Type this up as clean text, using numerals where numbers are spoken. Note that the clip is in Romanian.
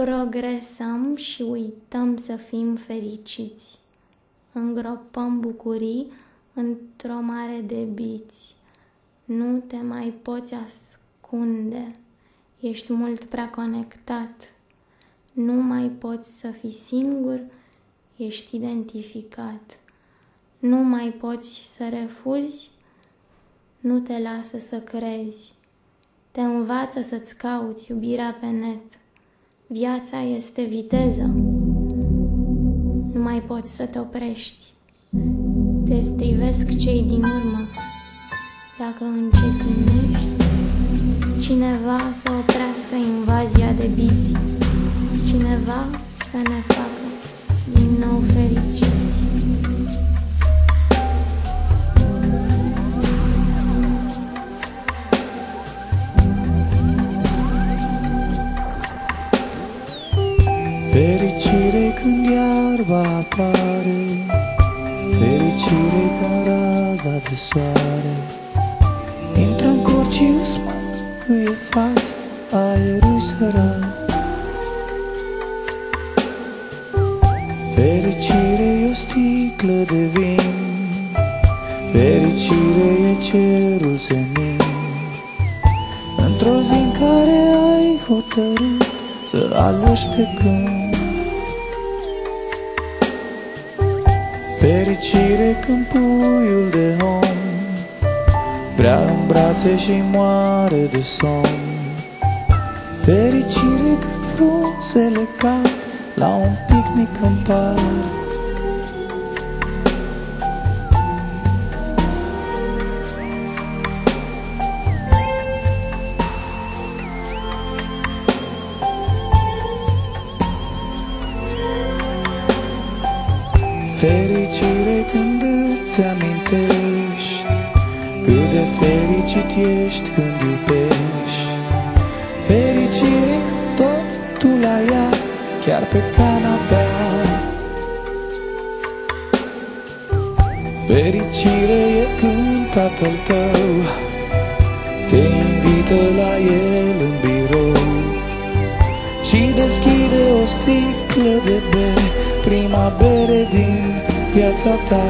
Progresăm și uităm să fim fericiți. Îngropăm bucurii într-o mare de biți. Nu te mai poți ascunde, ești mult prea conectat. Nu mai poți să fii singur, ești identificat. Nu mai poți să refuzi, nu te lasă să crezi. Te învață să-ți cauți iubirea pe net. Viața este viteză. Nu mai poți să te oprești. Te strivesc cei din urmă. Dacă încetinești, cineva să oprească invazia de biți. Cineva să ne facă din nou fericiți. Fericire când iarba apare, fericire când raza de soare intră în corcius, mângâie fața, aerul sărat. Fericire e o sticlă de vin, fericire e cerul senin, într-o zi în care ai hotărât să alegi pe când. Fericire când puiul de om vrea în brațe și moare de somn. Fericire când frunzele cad la un picnic în parc. Fericire când îți amintești cât de fericit ești când iubești. Fericire când totul la ea, chiar pe canapea. Fericire e când tatăl tău te invită la el în birou și deschide o sticlă de bere, prima bere din viața ta.